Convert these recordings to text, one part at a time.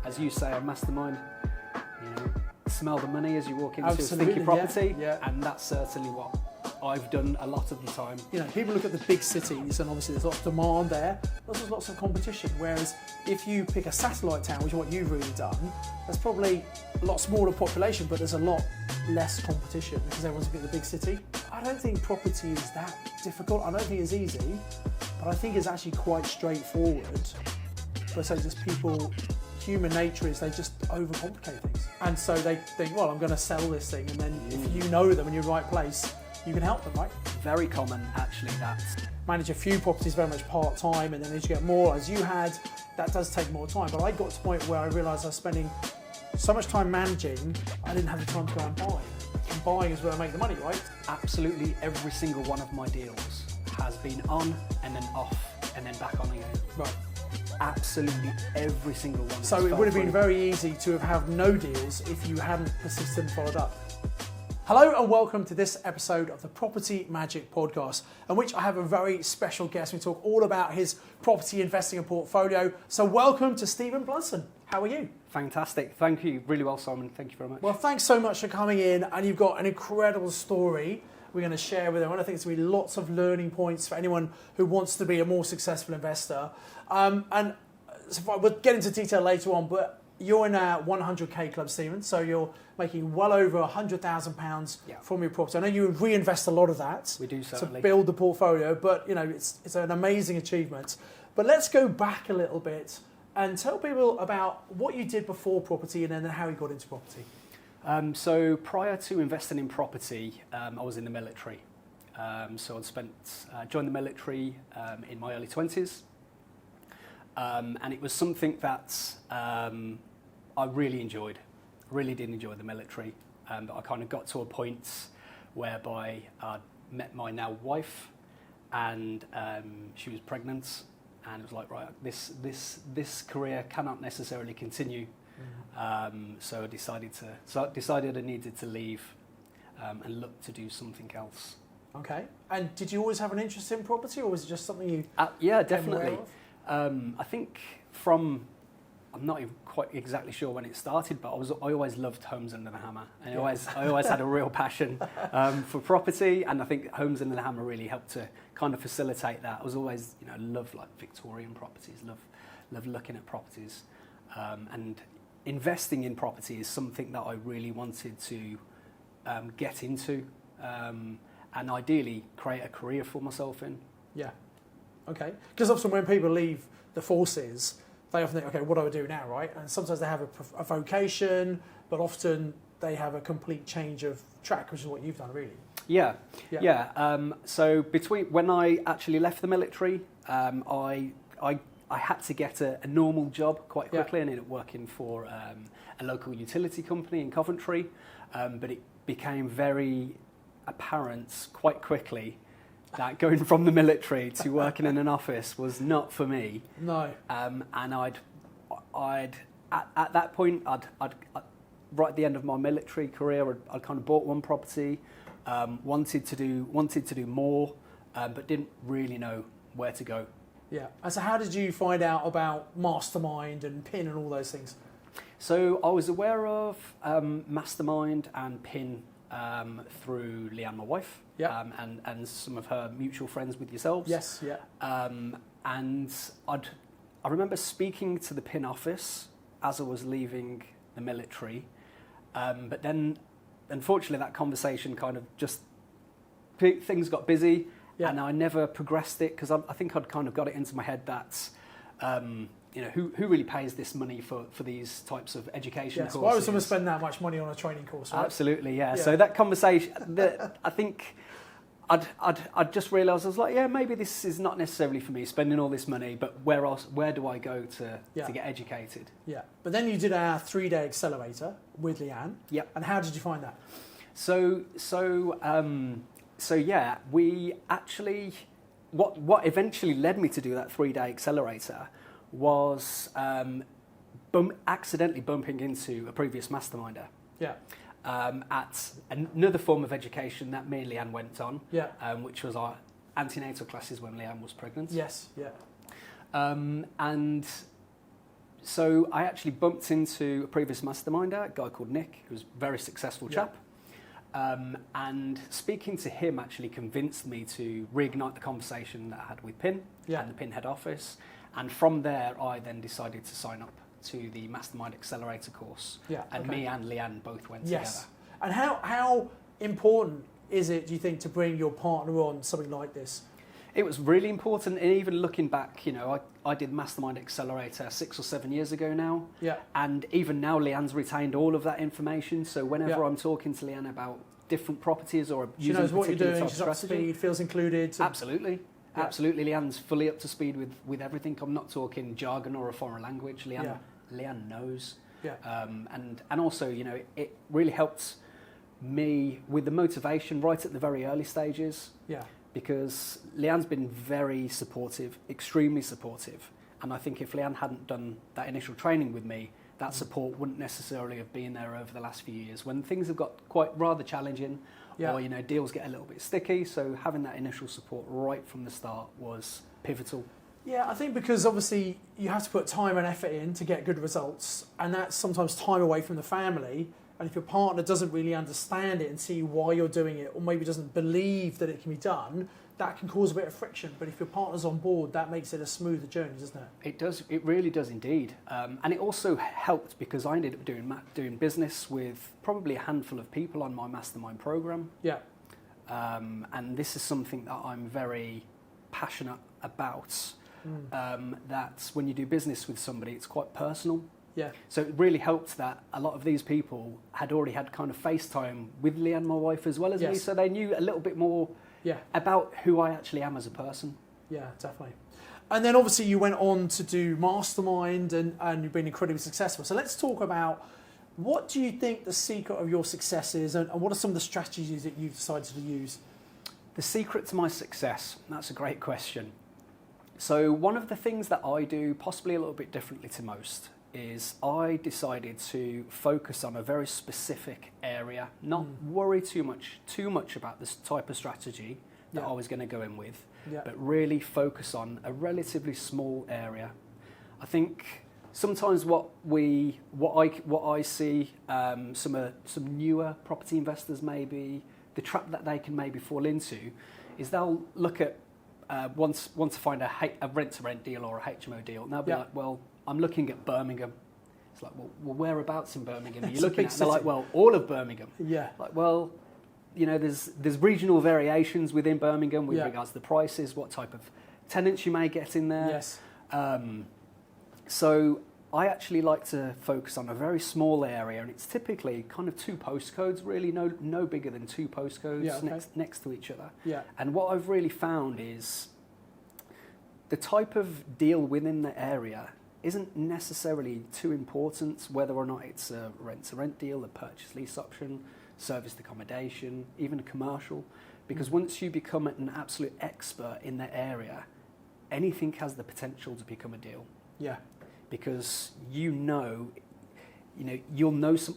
as you say, a mastermind, smell the money as you walk into Absolutely, a stinky property, yeah. and that's certainly what I've done a lot of the time. People look at the big cities and obviously there's lots of demand there, but there's lots of competition, whereas if you pick a satellite town, which is what you've really done, there's probably a lot smaller population, but there's a lot less competition because everyone's looking at the big city. I don't think property is that difficult. I don't think it's easy, but I think it's actually quite straightforward. But so just people, human nature is they just overcomplicate things. And so they think, well, I'm going to sell this thing, and then if you know them in your right place, you can help them, right? Very common, actually, that. Manage a few properties very much part-time, and then as you get more, as you had, that does take more time. But I got to the point where I realised I was spending so much time managing, I didn't have the time to go and buy. And buying is where I make the money, right? Absolutely every single one of my deals has been on and then off and then back on again. Right. Absolutely every single one. So it would have been very easy to have no deals if you hadn't persisted and followed up. Hello and welcome to this episode of the Property Magic Podcast, in which I have a very special guest. We talk all about his property investing and portfolio. So welcome to Stephen Blunston. How are you? Fantastic. Thank you. Really well, Simon. Thank you very much. Well, thanks so much for coming in, and you've got an incredible story we're going to share with everyone. I think it's going to be lots of learning points for anyone who wants to be a more successful investor. And so we'll get into detail later on, but you're in a 100k club, Stephen, so you're making well over £100,000 from your property. I know you reinvest a lot of that. We do, certainly. To build the portfolio, but it's an amazing achievement. But let's go back a little bit and tell people about what you did before property and then how you got into property. So prior to investing in property, I was in the military. So I'd joined the military in my early 20s. And it was something that I really enjoyed. Really did enjoy the military. But I kind of got to a point whereby I'd met my now wife, and she was pregnant, and it was like, right, this career cannot necessarily continue. So I decided I needed to leave and look to do something else. Okay. And did you always have an interest in property, or was it just something you? Yeah, definitely. I think I'm not even quite exactly sure when it started, but I always loved Homes Under the Hammer, and I always had a real passion for property, and I think Homes Under the Hammer really helped to kind of facilitate that. I was always, love like Victorian properties, love looking at properties, and investing in property is something that I really wanted to get into, and ideally create a career for myself in. Yeah. Okay. Because often when people leave the forces, they often think, okay, what do I do now, right? And sometimes they have a vocation, but often they have a complete change of track, which is what you've done, really. Yeah. So when I actually left the military, I had to get a normal job quite quickly. I ended up working for a local utility company in Coventry, but it became very apparent quite quickly that going from the military to working in an office was not for me. No. And I'd at that point, I'd right at the end of my military career, I'd kind of bought one property, wanted to do more, but didn't really know where to go. Yeah. And so how did you find out about Mastermind and PIN and all those things? So I was aware of Mastermind and PIN through Leanne, my wife, and some of her mutual friends with yourselves. Yes, yeah. And I remember speaking to the PIN office as I was leaving the military, but then unfortunately that conversation kind of just, things got busy, and I never progressed it because I think I'd kind of got it into my head that who really pays this money for these types of education courses? Why would someone spend that much money on a training course, right? Absolutely, yeah. So that conversation, I think I'd just realised, I was like, maybe this is not necessarily for me, spending all this money, but where do I go to get educated? Yeah. But then you did our 3-day accelerator with Leanne. Yep. And how did you find that? So we actually, what eventually led me to do that 3-day accelerator was accidentally bumping into a previous masterminder. Yeah. At another form of education that me and Leanne went on, which was our antenatal classes when Leanne was pregnant. Yes, yeah. And So I actually bumped into a previous masterminder, a guy called Nick, who was a very successful chap. And speaking to him actually convinced me to reignite the conversation that I had with PIN and the PIN head office. And from there, I then decided to sign up to the Mastermind Accelerator course. And me and Leanne both went together. And how important is it, do you think, to bring your partner on something like this? It was really important, and even looking back, you know, I did Mastermind Accelerator 6 or 7 years ago now. And even now, Leanne's retained all of that information. So whenever I'm talking to Leanne about different properties or she knows what you're doing, she's up to speed, feels included. Absolutely. Absolutely, Leanne's fully up to speed with everything. I'm not talking jargon or a foreign language. Leanne knows. And also, you know, it really helped me with the motivation right at the very early stages. Because Leanne's been very supportive, extremely supportive. And I think if Leanne hadn't done that initial training with me, that support wouldn't necessarily have been there over the last few years when things have got quite rather challenging or, you know, deals get a little bit sticky. So having that initial support right from the start was pivotal. I think because obviously you have to put time and effort in to get good results, and that's sometimes time away from the family. And if your partner doesn't really understand it and see why you're doing it, or maybe doesn't believe that it can be done, that can cause a bit of friction. But if your partner's on board, that makes it a smoother journey, doesn't it? It does. It really does indeed. And it also helped because I ended up doing business with probably a handful of people on my mastermind program. And this is something that I'm very passionate about. That when you do business with somebody, it's quite personal. So it really helped that a lot of these people had already had kind of FaceTime with Leanne, my wife, as well as me, so they knew a little bit more about who I actually am as a person. Definitely. And then obviously you went on to do Mastermind and you've been incredibly successful. So let's talk about, what do you think the secret of your success is, and what are some of the strategies that you've decided to use? The secret to my success, that's a great question. So one of the things that I do, possibly a little bit differently to most, is I decided to focus on a very specific area, not worry too much about this type of strategy that I was going to go in with, but really focus on a relatively small area. I think sometimes what I see some newer property investors, maybe the trap that they can maybe fall into is they'll look at want to find a rent-to-rent deal or a HMO deal, and they'll be like, well, I'm looking at Birmingham. It's like, well, whereabouts in Birmingham are you looking at? They're like, well, all of Birmingham. Like, well, you know, there's regional variations within Birmingham with regards to the prices, what type of tenants you may get in there. So I actually like to focus on a very small area, and it's typically kind of 2 postcodes, really, no bigger than 2 postcodes next to each other. And what I've really found is the type of deal within the area isn't necessarily too important, whether or not it's a rent-to-rent deal, a purchase lease option, serviced accommodation, even a commercial, because once you become an absolute expert in that area, anything has the potential to become a deal. Because you'll know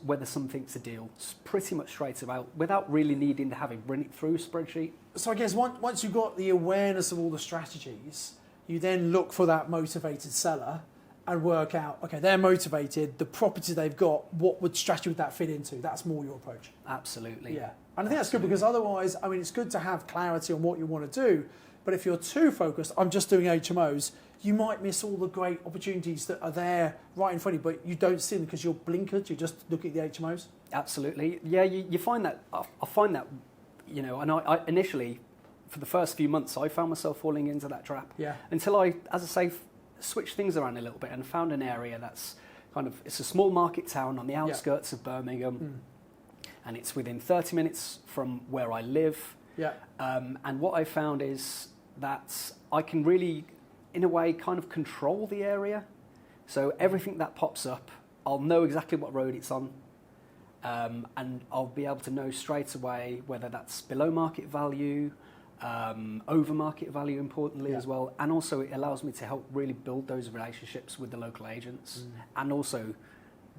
whether something's a deal pretty much straight away without really needing to have it run it through a spreadsheet. So I guess once you've got the awareness of all the strategies, you then look for that motivated seller and work out, okay, they're motivated, the property they've got, what strategy would that fit into? That's more your approach. Absolutely. And I think that's good, because otherwise, I mean, it's good to have clarity on what you want to do, but if you're too focused, I'm just doing HMOs, you might miss all the great opportunities that are there right in front of you, but you don't see them because you're blinkered, you just look at the HMOs. Absolutely. Yeah, you find that, I find that, you know, and I initially, for the first few months, I found myself falling into that trap. Until I, as I say, switched things around a little bit and found an area that's kind of, it's a small market town on the outskirts of Birmingham, and it's within 30 minutes from where I live. And what I found is that I can really, in a way, kind of control the area. So everything that pops up, I'll know exactly what road it's on, and I'll be able to know straight away whether that's below market value, over market value, importantly as well, and also it allows me to help really build those relationships with the local agents and also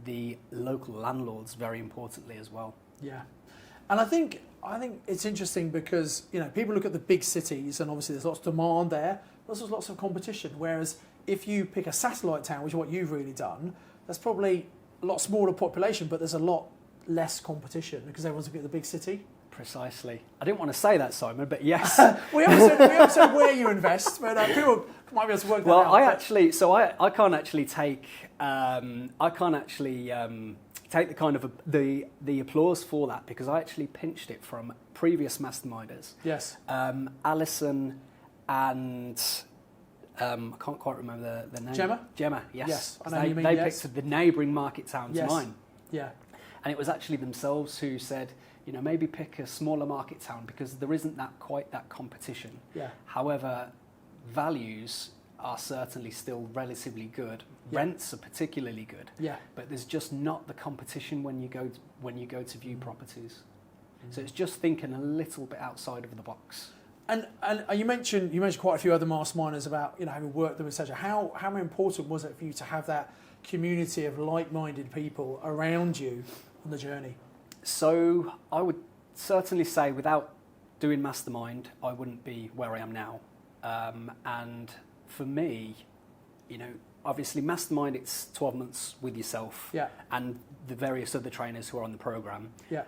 the local landlords, very importantly as well. And I think it's interesting because, you know, people look at the big cities and obviously there's lots of demand there, but there's lots of competition, whereas if you pick a satellite town, which is what you've really done, there's probably a lot smaller population, but there's a lot less competition because everyone's looking at the big city. Precisely. I didn't want to say that, Simon, but yes. we haven't said where you invest, but people might be able to work that out. Well, I can't actually take take the kind of the applause for that, because I actually pinched it from previous masterminders. Yes. Alison and I can't quite remember the name. Gemma, yes. Yes, I know they you mean, they yes. picked the neighbouring market town to mine. Yeah. And it was actually themselves who said, maybe pick a smaller market town because there isn't quite that competition. Yeah. However, values are certainly still relatively good. Yeah. Rents are particularly good. Yeah. But there's just not the competition when you go to view properties. So it's just thinking a little bit outside of the box. And you mentioned quite a few other masterminders about having worked them, etc. How important was it for you to have that community of like-minded people around you on the journey? So I would certainly say without doing Mastermind, I wouldn't be where I am now. And for me, obviously Mastermind, it's 12 months with yourself and the various other trainers who are on the programme. Yeah.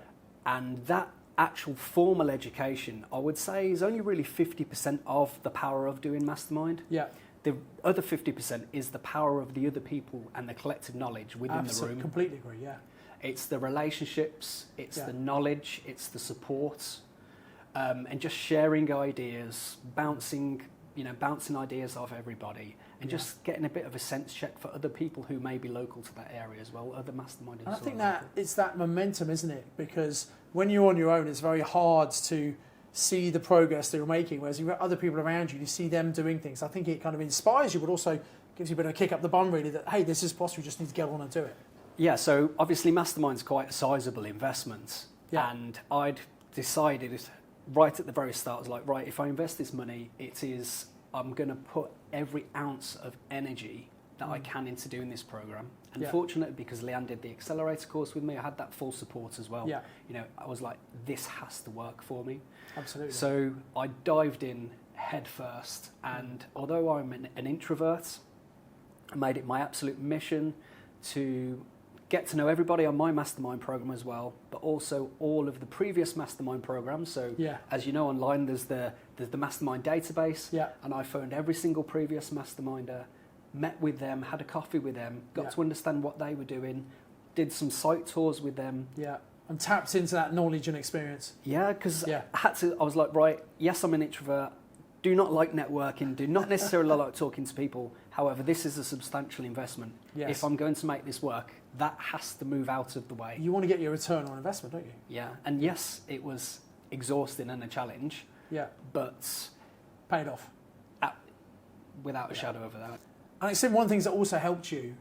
And that actual formal education, I would say, is only really 50% of the power of doing Mastermind. Yeah. The other 50% is the power of the other people and the collective knowledge within the room. Completely agree, yeah. It's the relationships, it's the knowledge, it's the support, and just sharing ideas, bouncing ideas off everybody, and just getting a bit of a sense check for other people who may be local to that area as well, other masterminders. And I think that it's that momentum, isn't it? Because when you're on your own, it's very hard to see the progress that you're making, whereas you've got other people around you, you see them doing things. I think it kind of inspires you, but also gives you a bit of a kick up the bum, really, that, hey, this is possible, you just need to get on and do it. Yeah, so obviously Mastermind's quite a sizable investment, and I'd decided right at the very start, I was like, right, if I invest this money, I'm going to put every ounce of energy that I can into doing this program. And fortunately, because Leanne did the accelerator course with me, I had that full support as well. Yeah. I was like, this has to work for me. Absolutely. So I dived in head first, and although I'm an introvert, I made it my absolute mission to get to know everybody on my mastermind program as well, but also all of the previous mastermind programs. So as you know, online there's the mastermind database, and I phoned every single previous masterminder, met with them, had a coffee with them, got to understand what they were doing, did some site tours with them. Yeah, and tapped into that knowledge and experience. Yeah, because I was like, right, yes, I'm an introvert, do not like networking, do not necessarily like talking to people. However, this is a substantial investment. Yes. If I'm going to make this work, that has to move out of the way. You want to get your return on investment, don't you? Yeah, and yes, it was exhausting and a challenge. Yeah. But paid off. Without a shadow of a doubt. And I think one of the things that also helped you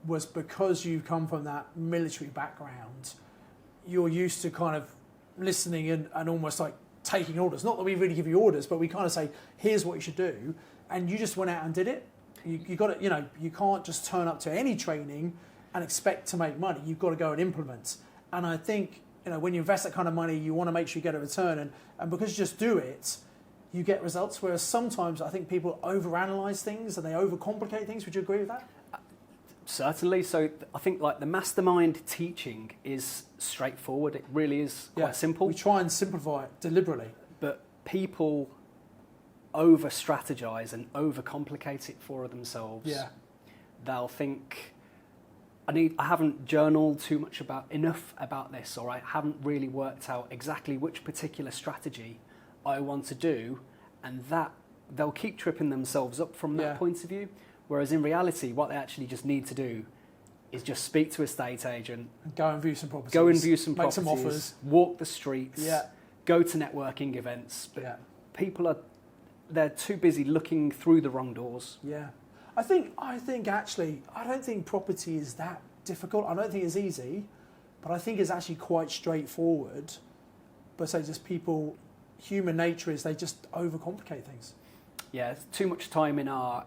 was because you come from that military background, you're used to kind of listening and almost like taking orders. Not that we really give you orders, but we kind of say, here's what you should do. And you just went out and did it. You got to, you can't just turn up to any training and expect to make money. You've got to go and implement. And I think, when you invest that kind of money, you want to make sure you get a return. And because you just do it, you get results. Whereas sometimes I think people overanalyze things and they overcomplicate things. Would you agree with that? Certainly. So I think like the mastermind teaching is straightforward. It really is quite simple. We try and simplify it deliberately. But people over strategize and overcomplicate it for themselves. Yeah. They'll think, I haven't journaled enough about this, or I haven't really worked out exactly which particular strategy I want to do, and that they'll keep tripping themselves up from that point of view. Whereas in reality, what they actually just need to do is just speak to a estate agent, go and view some properties, make some offers, walk the streets, go to networking events. But people they're too busy looking through the wrong doors. Yeah. I think actually, I don't think property is that difficult. I don't think it's easy, but I think it's actually quite straightforward. But say just people, human nature is they just overcomplicate things. Yeah, too much time in our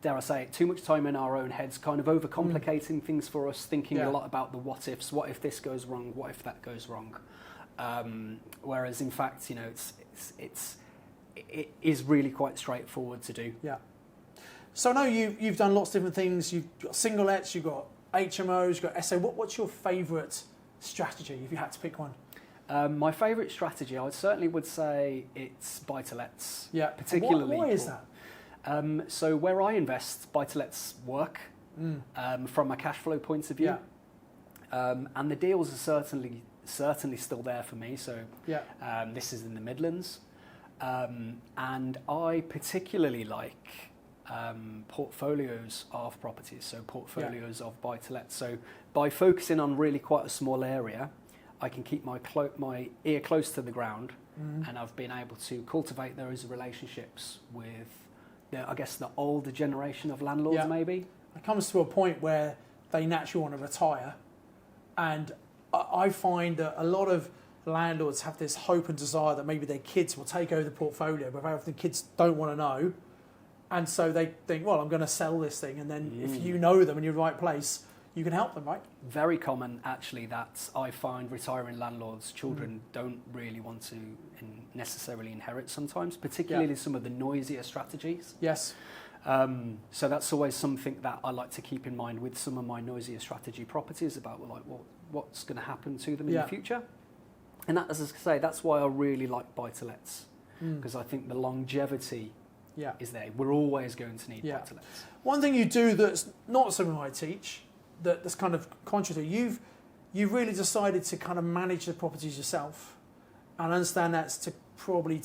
dare I say it, too much time in our own heads, kind of overcomplicating things for us, thinking a lot about the what ifs. What if this goes wrong? What if that goes wrong? Whereas in fact, it is really quite straightforward to do. Yeah. So I know you've done lots of different things. You've got single lets, you've got HMOs, you've got SA. What's your favourite strategy if you had to pick one? My favourite strategy, I certainly would say it's buy-to-lets. Yeah. Particularly. Why is that? So where I invest, buy-to-lets work from a cash flow point of view. Yeah. And the deals are certainly still there for me. So this is in the Midlands. And I particularly like portfolios of properties, so portfolios of buy-to-lets. So by focusing on really quite a small area, I can keep my ear close to the ground, and I've been able to cultivate those relationships with, the older generation of landlords maybe. It comes to a point where they naturally want to retire, and I find that a lot of landlords have this hope and desire that maybe their kids will take over the portfolio, but very often kids don't want to know. And so they think, well, I'm going to sell this thing. And then if you know them and you're in the right place, you can help them, right? Very common, actually, that I find retiring landlords' children don't really want to necessarily inherit sometimes, particularly some of the noisier strategies. Yes. So that's always something that I like to keep in mind with some of my noisier strategy properties about what's going to happen to them in the future. And that, as I say, that's why I really like buy-to-lets, because I think the longevity is there. We're always going to need buy-to-lets. One thing you do that's not something I teach, that's kind of contrary to, you've really decided to kind of manage the properties yourself, and understand that's to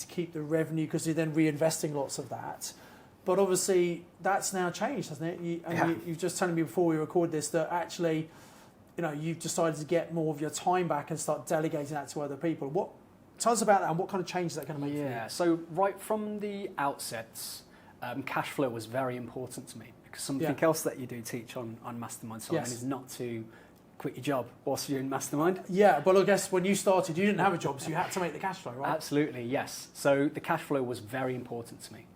keep the revenue because you're then reinvesting lots of that. But obviously that's now changed, hasn't it? You've just told me before we record this that actually, you've decided to get more of your time back and start delegating that to other people. Tell us about that and what kind of change is that going to make for you? Yeah, so right from the outset, cash flow was very important to me, because something else that you do teach on Mastermind Simon is not to quit your job whilst you're in Mastermind. Yeah, but I guess when you started, you didn't have a job, so you had to make the cash flow, right? Absolutely, yes. So the cash flow was very important to me.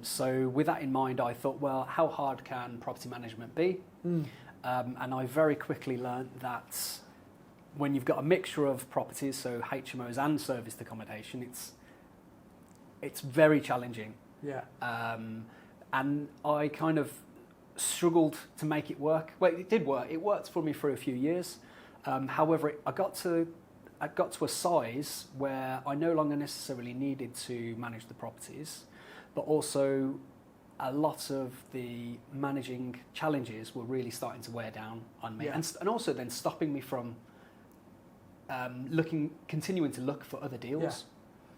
So with that in mind, I thought, well, how hard can property management be? And I very quickly learned that when you've got a mixture of properties, so HMOs and serviced accommodation, it's very challenging. Yeah. And I kind of struggled to make it work. Well, it did work. It worked for me for a few years. However, I got to a size where I no longer necessarily needed to manage the properties, but also a lot of the managing challenges were really starting to wear down on me, and also then stopping me from continuing to look for other deals. Yeah.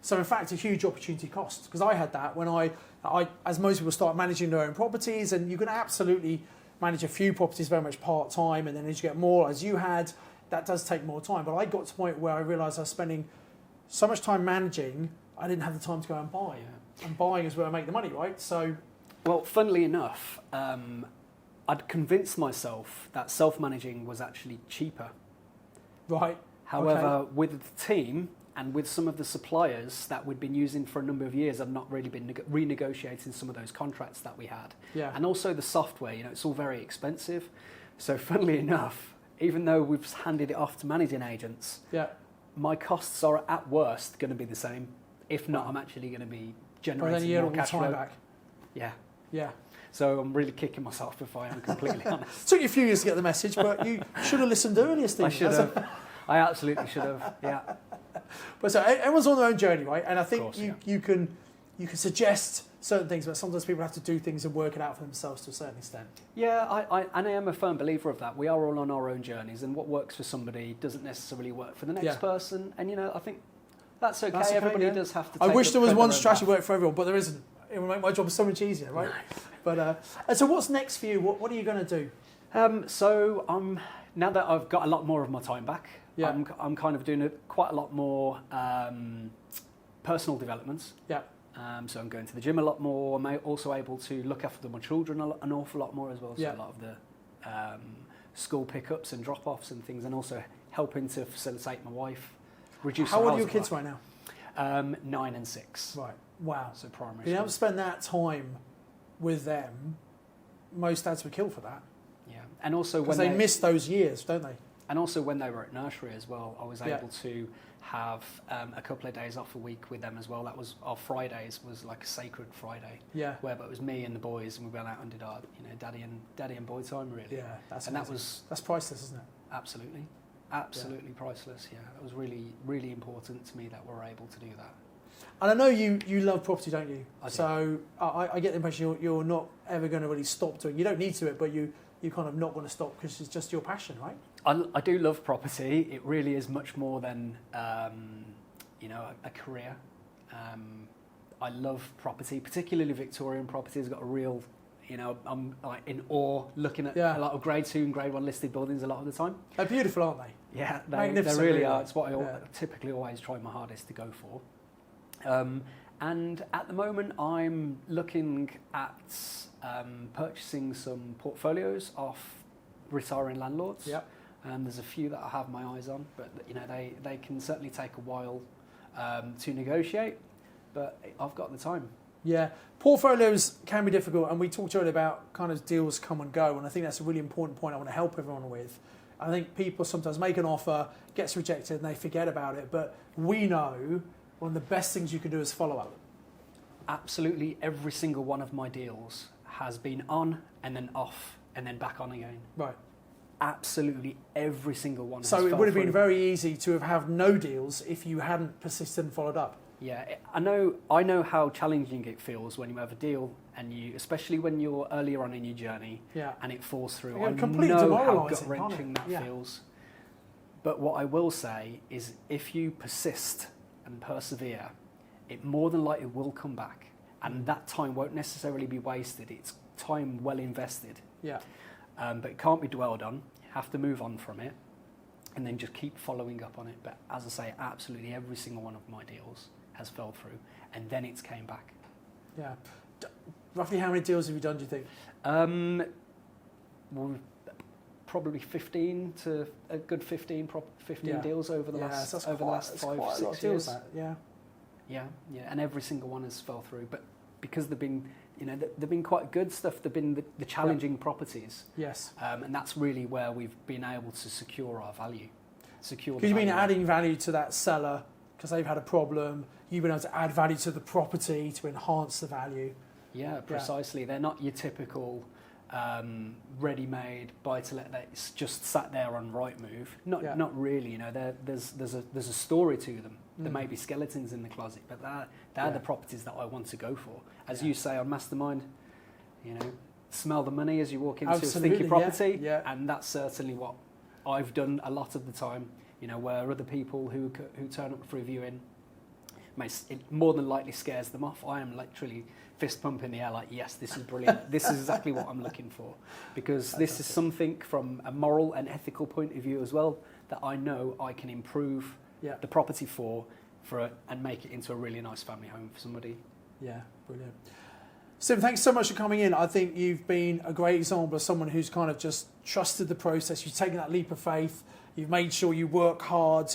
So in fact, a huge opportunity cost, because I had that when I, as most people start managing their own properties, and you can absolutely manage a few properties very much part-time, and then as you get more, as you had, that does take more time. But I got to the point where I realised I was spending so much time managing, I didn't have the time to go and buy. And buying is where I make the money, right? So, well, funnily enough, I'd convinced myself that self-managing was actually cheaper. Right. However, with the team and with some of the suppliers that we'd been using for a number of years, I'd not really been renegotiating some of those contracts that we had. Yeah. And also the software, it's all very expensive. So funnily enough, even though we've handed it off to managing agents, my costs are at worst going to be the same. If not, I'm actually going to be generating more cash flow. Back. Yeah. Yeah. So I'm really kicking myself if I am completely honest. Took you a few years to get the message, but you should have listened earlier, Stephen. I should have. I absolutely should have. Yeah. But so everyone's on their own journey, right? And I think course, you can suggest certain things, but sometimes people have to do things and work it out for themselves to a certain extent. Yeah, I am a firm believer of that. We are all on our own journeys, and what works for somebody doesn't necessarily work for the next person. And I think that's okay. Everybody does have to. I wish there was one strategy work for everyone, but there isn't. It would make my job so much easier, right? But and so what's next for you? What are you going to do? So now that I've got a lot more of my time back, I'm kind of doing quite a lot more personal developments. Yeah. So I'm going to the gym a lot more. I'm also able to look after my children an awful lot more as well. So a lot of the school pickups and drop-offs and things, and also helping to facilitate my wife. Reduce. How old are your kids right now? 9 and 6. Right. Wow. So primary. Being able to spend that time with them, most dads would kill for that. Yeah, and also when they miss those years, don't they? And also when they were at nursery as well, I was Yeah. able to have a couple of days off a week with them as well. That was our Fridays was like a sacred Friday, Yeah. whereby it was me and the boys, and we went out and did our daddy and boy time really. Yeah, that's and amazing. That's priceless, isn't it? Absolutely priceless. Yeah, that was really, really important to me that we're able to do that. And I know you love property, don't you? I do. So I get the impression you're not ever going to really stop doing it. You don't need to it, but you're kind of not going to stop because it's just your passion, right? I do love property. It really is much more than a career. I love property, particularly Victorian property. It's got a real, I'm like in awe looking at a lot of grade 2 and grade 1 listed buildings a lot of the time. They're beautiful, aren't they? Yeah, they Magnificent, really really. are. It's what I Yeah. typically always try my hardest to go for. And at the moment, I'm looking at purchasing some portfolios off retiring landlords. Yep. And there's a few that I have my eyes on, but they can certainly take a while to negotiate. But I've got the time. Yeah, portfolios can be difficult, and we talked earlier about kind of deals come and go, and I think that's a really important point I want to help everyone with. I think people sometimes make an offer, gets rejected, and they forget about it, but we know one of the best things you can do is follow up. Absolutely every single one of my deals has been on and then off and then back on again. Right. Absolutely every single one. So has it fell would have been through. very easy to have no deals if you hadn't persisted and followed up. Yeah, I know how challenging it feels when you have a deal and especially when you're earlier on in your journey, Yeah. and it falls through. Yeah, I completely know how demoralising, gut-wrenching can't that it? Yeah. feels. But what I will say is if you persist and persevere, it more than likely will come back. And that time won't necessarily be wasted. It's time well invested. Yeah. But it can't be dwelled on. You have to move on from it and then just keep following up on it. But as I say, absolutely every single one of my deals has fell through, and then it's came back. Yeah. Roughly how many deals have you done, do you think? Well, probably 15 to a good 15 Yeah. deals over the Yeah, last so that's over the quite- last that's 5 quite a lot 6 of deals, years. that, yeah. Yeah, and every single one has fell through. But because they've been, they've been quite good stuff. They've been the challenging properties, Yes. and that's really where we've been able to secure our value. Secure. Because you've been value. adding value to that seller because they've had a problem. You've been able to add value to the property to enhance the value. Yeah, precisely. They're not your typical ready-made buy-to-let that's just sat there on Rightmove. Not really. There's a story to them. There may be skeletons in the closet, but they're the properties that I want to go for. As you say on Mastermind, smell the money as you walk into Absolutely, a stinky property, yeah. and that's certainly what I've done a lot of the time. Where other people who turn up for a viewing, it more than likely scares them off. I am literally fist pump in the air like, yes, this is brilliant. This is exactly what I'm looking for, because this is something from a moral and ethical point of view as well that I know I can improve the property for it and make it into a really nice family home for somebody. Yeah, brilliant. Stephen, thanks so much for coming in. I think you've been a great example of someone who's kind of just trusted the process. You've taken that leap of faith. You've made sure you work hard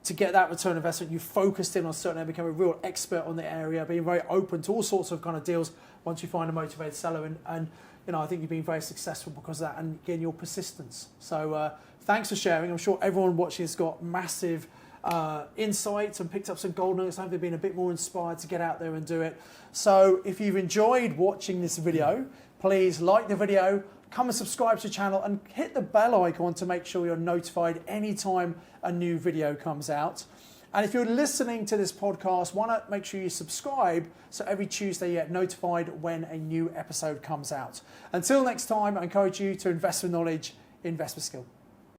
to get that return on investment. You've focused in on certain areas, become a real expert on the area, being very open to all sorts of kind of deals once you find a motivated seller. And I think you've been very successful because of that, and again, your persistence. So thanks for sharing. I'm sure everyone watching has got massive insights and picked up some gold nuggets. I hope they've been a bit more inspired to get out there and do it. So if you've enjoyed watching this video, please like the video, come and subscribe to the channel and hit the bell icon to make sure you're notified anytime a new video comes out. And if you're listening to this podcast, why not make sure you subscribe so every Tuesday you get notified when a new episode comes out. Until next time, I encourage you to invest with knowledge, invest with skill.